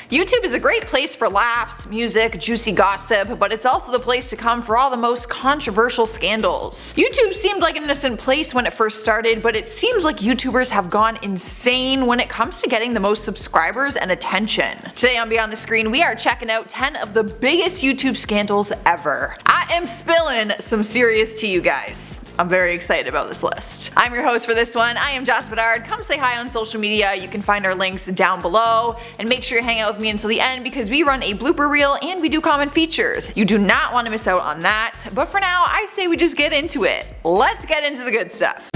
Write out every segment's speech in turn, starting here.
YouTube is a great place for laughs, music, juicy gossip, but it's also the place to come for all the most controversial scandals. YouTube seemed like an innocent place when it first started, but it seems like YouTubers have gone insane when it comes to getting the most subscribers and attention. Today on Beyond the Screen, we are checking out 10 of the biggest YouTube scandals ever. I am spilling some serious tea, you guys. I'm very excited about this list. I'm your host for this one. I am Joss Bedard. Come say hi on social media. You can find our links down below, and make sure you hang out with me until the end because we run a blooper reel and we do comment features. You do not want to miss out on that. But for now, I say we just get into it. Let's get into the good stuff.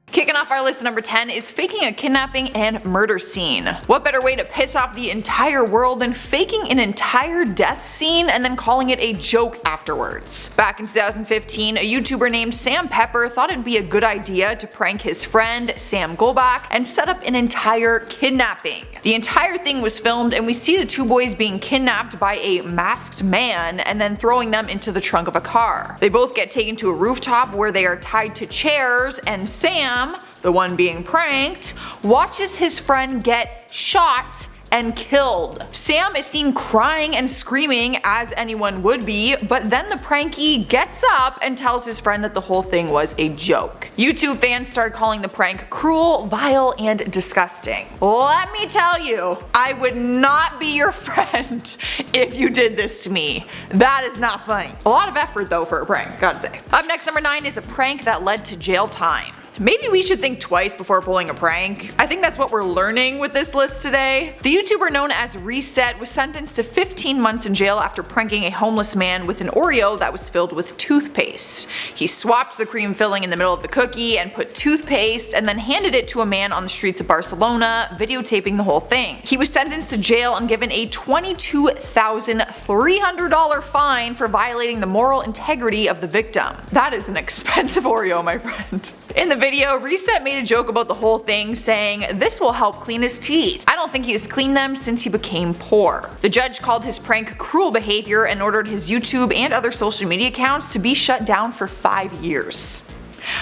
Kicking off our list, number 10 is faking a kidnapping and murder scene. What better way to piss off the entire world than faking an entire death scene and then calling it a joke afterwards? Back in 2015, a YouTuber named Sam Pepper thought it'd be a good idea to prank his friend Sam Golbach and set up an entire kidnapping. The entire thing was filmed and we see the two boys being kidnapped by a masked man and then throwing them into the trunk of a car. They both get taken to a rooftop where they are tied to chairs, and Sam, the one being pranked, watches his friend get shot and killed. Sam is seen crying and screaming, as anyone would be, but then the pranky gets up and tells his friend that the whole thing was a joke. YouTube fans started calling the prank cruel, vile, and disgusting. Let me tell you, I would not be your friend if you did this to me. That is not funny. A lot of effort though for a prank, gotta say. Up next, number 9 is a prank that led to jail time. Maybe we should think twice before pulling a prank. I think that's what we're learning with this list today. The YouTuber known as Reset was sentenced to 15 months in jail after pranking a homeless man with an Oreo that was filled with toothpaste. He swapped the cream filling in the middle of the cookie and put toothpaste and then handed it to a man on the streets of Barcelona, videotaping the whole thing. He was sentenced to jail and given a $22,300 fine for violating the moral integrity of the victim. That is an expensive Oreo, my friend. In the video, Reset made a joke about the whole thing, saying this will help clean his teeth. I don't think he has cleaned them since he became poor. The judge called his prank cruel behavior and ordered his YouTube and other social media accounts to be shut down for 5 years.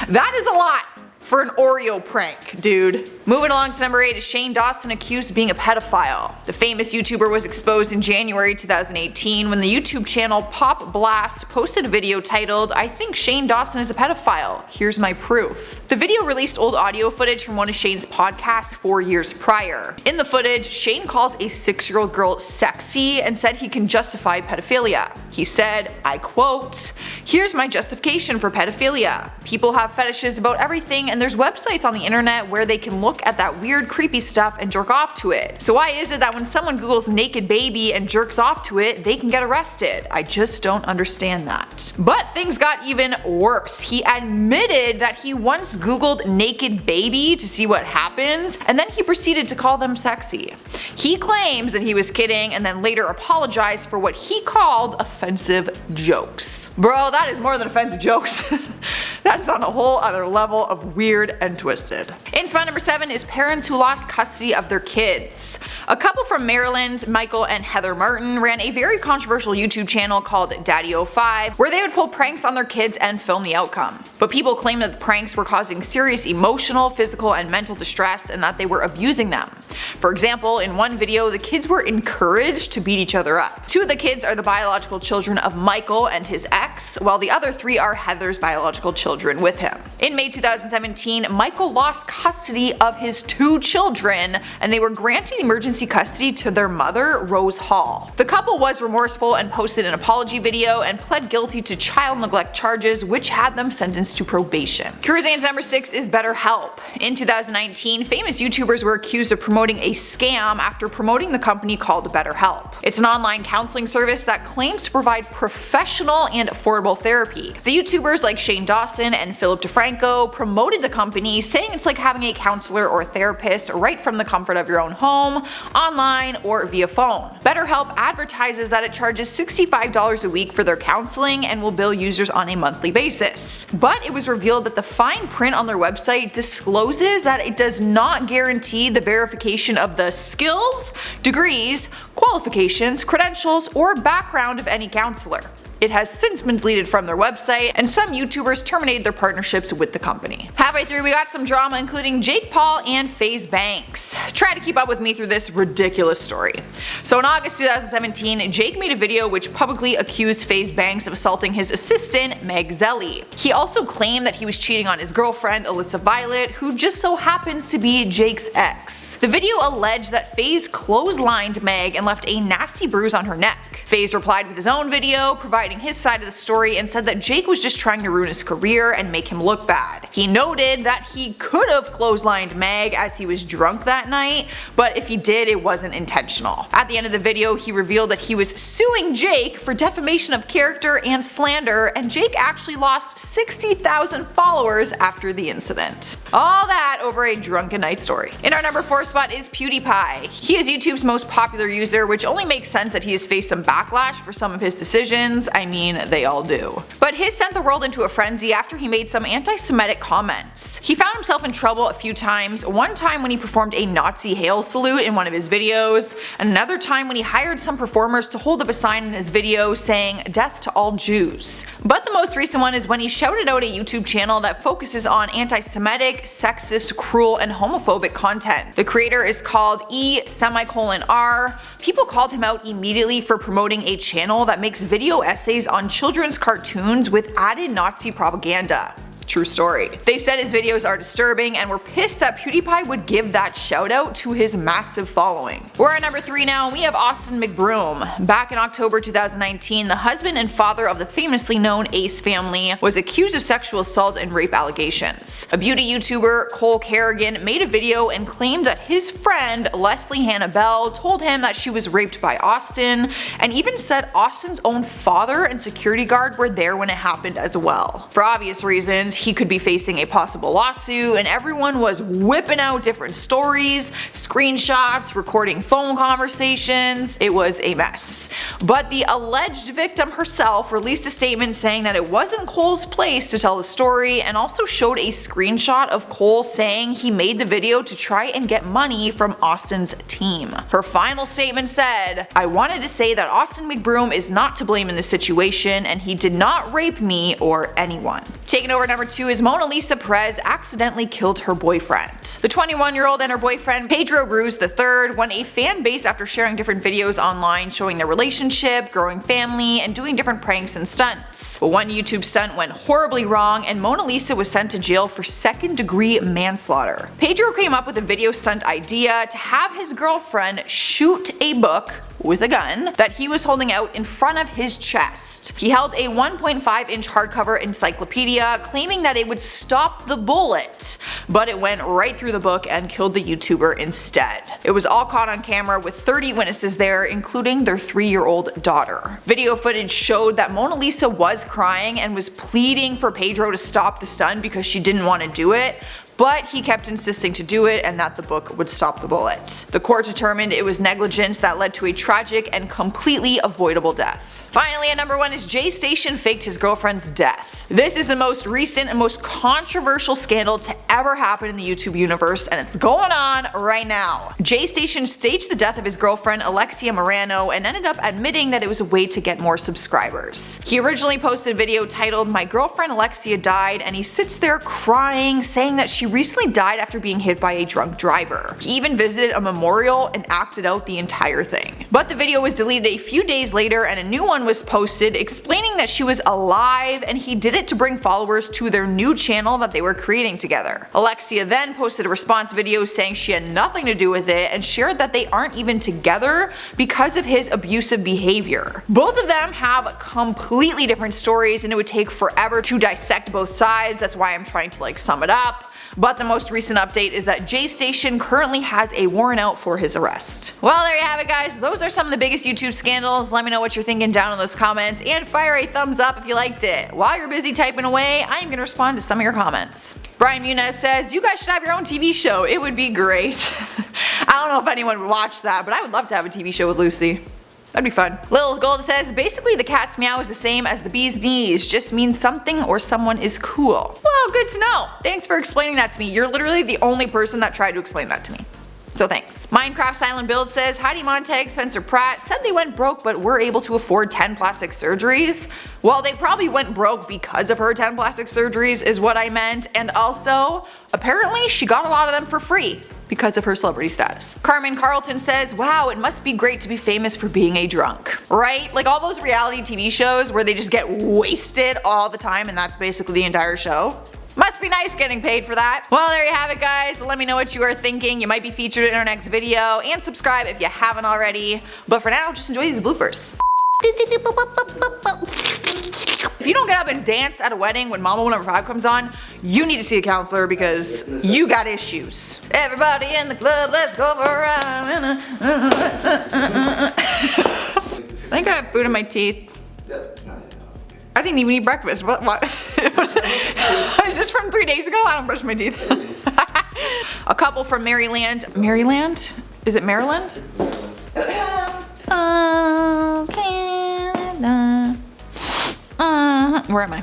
That is a lot for an Oreo prank, dude. Moving along to number 8 is Shane Dawson accused of being a pedophile. The famous YouTuber was exposed in January 2018 when the YouTube channel Pop Blast posted a video titled, "I think Shane Dawson is a pedophile. Here's my proof." The video released old audio footage from one of Shane's podcasts 4 years prior. In the footage, Shane calls a 6-year-old girl sexy and said he can justify pedophilia. He said, I quote, "Here's my justification for pedophilia. People have fetishes about everything and there's websites on the internet where they can look at that weird creepy stuff and jerk off to it. So why is it that when someone googles naked baby and jerks off to it, they can get arrested? I just don't understand that." But things got even worse. He admitted that he once googled naked baby to see what happens, and then he proceeded to call them sexy. He claims that he was kidding and then later apologized for what he called offensive jokes. Bro, that is more than offensive jokes. That is on a whole other level of weird and twisted. In spot number 7 is parents who lost custody of their kids. A couple from Maryland, Michael and Heather Martin, ran a very controversial YouTube channel called Daddy05 where they would pull pranks on their kids and film the outcome. But people claimed that the pranks were causing serious emotional, physical, and mental distress and that they were abusing them. For example, in one video, the kids were encouraged to beat each other up. 2 of the kids are the biological children of Michael and his ex, while the other 3 are Heather's biological children with him. In May 2017, Michael lost custody of his 2 children, and they were granted emergency custody to their mother, Rose Hall. The couple was remorseful and posted an apology video and pled guilty to child neglect charges, which had them sentenced to probation. Cruising into number 6 is BetterHelp. In 2019, famous YouTubers were accused of promoting a scam after promoting the company called BetterHelp. It's an online counseling service that claims to provide professional and affordable therapy. The YouTubers like Shane Dawson and Philip DeFranco promoted the company, saying it's like having a counselor or therapist right from the comfort of your own home, online, or via phone. BetterHelp advertises that it charges $65 a week for their counseling and will bill users on a monthly basis. But it was revealed that the fine print on their website discloses that it does not guarantee the verification of the skills, degrees, qualifications, credentials, or background of any counselor. It has since been deleted from their website, and some YouTubers terminated their partnerships with the company. Halfway through, we got some drama including Jake Paul and FaZe Banks. Try to keep up with me through this ridiculous story. So in August 2017, Jake made a video which publicly accused FaZe Banks of assaulting his assistant, Meg Zelly. He also claimed that he was cheating on his girlfriend, Alyssa Violet, who just so happens to be Jake's ex. The video alleged that FaZe clotheslined Meg and left a nasty bruise on her neck. FaZe replied with his own video, providing his side of the story, and said that Jake was just trying to ruin his career and make him look bad. He noted that he could have clotheslined Meg as he was drunk that night, but if he did, it wasn't intentional. At the end of the video, he revealed that he was suing Jake for defamation of character and slander, and Jake actually lost 60,000 followers after the incident. All that over a drunken night story. In our number 4 spot is PewDiePie. He is YouTube's most popular user, which only makes sense that he has faced some backlash for some of his decisions. I mean, they all do. But his sent the world into a frenzy after he made some anti-Semitic comments. He found himself in trouble a few times, one time when he performed a Nazi hail salute in one of his videos, and another time when he hired some performers to hold up a sign in his video saying "Death to all Jews." But the most recent one is when he shouted out a YouTube channel that focuses on anti-Semitic, sexist, cruel, and homophobic content. The creator is called E:'R. People called him out immediately for promoting a channel that makes video essays on children's cartoons with added Nazi propaganda. True story. They said his videos are disturbing and were pissed that PewDiePie would give that shout out to his massive following. We're at number 3 now, and we have Austin McBroom. Back in October 2019, the husband and father of the famously known Ace family was accused of sexual assault and rape allegations. A beauty YouTuber, Cole Kerrigan, made a video and claimed that his friend Leslie Hannah Bell told him that she was raped by Austin, and even said Austin's own father and security guard were there when it happened as well. For obvious reasons, he could be facing a possible lawsuit, and everyone was whipping out different stories, screenshots, recording phone conversations. It was a mess. But the alleged victim herself released a statement saying that it wasn't Cole's place to tell the story, and also showed a screenshot of Cole saying he made the video to try and get money from Austin's team. Her final statement said, "I wanted to say that Austin McBroom is not to blame in this situation, and he did not rape me or anyone." Taking over number 2 is Mona Lisa Perez accidentally killed her boyfriend. The 21-year-old and her boyfriend Pedro Ruz III won a fan base after sharing different videos online showing their relationship, growing family, and doing different pranks and stunts. But one YouTube stunt went horribly wrong, and Mona Lisa was sent to jail for second-degree manslaughter. Pedro came up with a video stunt idea to have his girlfriend shoot a book with a gun that he was holding out in front of his chest. He held a 1.5-inch hardcover encyclopedia, claiming that it would stop the bullet, but it went right through the book and killed the YouTuber instead. It was all caught on camera with 30 witnesses there, including their 3-year-old daughter. Video footage showed that Mona Lisa was crying and was pleading for Pedro to stop the stunt because she didn't want to do it, but he kept insisting to do it and that the book would stop the bullet. The court determined it was negligence that led to a tragic and completely avoidable death. Finally, at number 1 is Jay Station faked his girlfriend's death. This is the most recent and most controversial scandal to ever happen in the YouTube universe, and it's going on right now. Jay Station staged the death of his girlfriend Alexia Morano and ended up admitting that it was a way to get more subscribers. He originally posted a video titled "My girlfriend Alexia died," and he sits there crying, saying that she recently died after being hit by a drunk driver. He even visited a memorial and acted out the entire thing. But the video was deleted a few days later, and a new one was posted explaining that she was alive, and he did it to bring followers to their new channel that they were creating together. Alexia then posted a response video saying she had nothing to do with it, and shared that they aren't even together because of his abusive behavior. Both of them have completely different stories, and it would take forever to dissect both sides. That's why I'm trying to sum it up. But the most recent update is that Jay Station currently has a warrant out for his arrest. Well, there you have it, guys. Those are some of the biggest YouTube scandals. Let me know what you're thinking down in those comments, and fire a thumbs up if you liked it. While you're busy typing away, I am going to respond to some of your comments. Brian Muniz says, "You guys should have your own TV show. It would be great." I don't know if anyone would watch that, but I would love to have a TV show with Lucy. That'd be fun. Lilith Gold says, "Basically the cat's meow is the same as the bee's knees, just means something or someone is cool." Well, good to know. Thanks for explaining that to me. You're literally the only person that tried to explain that to me. So thanks. Minecraft Silent Build says, Heidi Montag, Spencer Pratt said they went broke but were able to afford 10 plastic surgeries. Well, they probably went broke because of her 10 plastic surgeries is what I meant, and also, apparently she got a lot of them for free because of her celebrity status. Carmen Carlton says, wow, it must be great to be famous for being a drunk. Right? Like all those reality TV shows where they just get wasted all the time and that's basically the entire show. Must be nice getting paid for that. Well, there you have it, guys. Let me know what you are thinking. You might be featured in our next video, and subscribe if you haven't already. But for now, just enjoy these bloopers. If you don't get up and dance at a wedding when Mama 105 comes on, you need to see a counselor because you got issues. Everybody in the club, let's go for a ride. I think I have food in my teeth. I didn't even eat breakfast. What? Is this from 3 days ago? I don't brush my teeth. A couple from Maryland. Maryland? Is it Maryland? Oh, Canada. Where am I?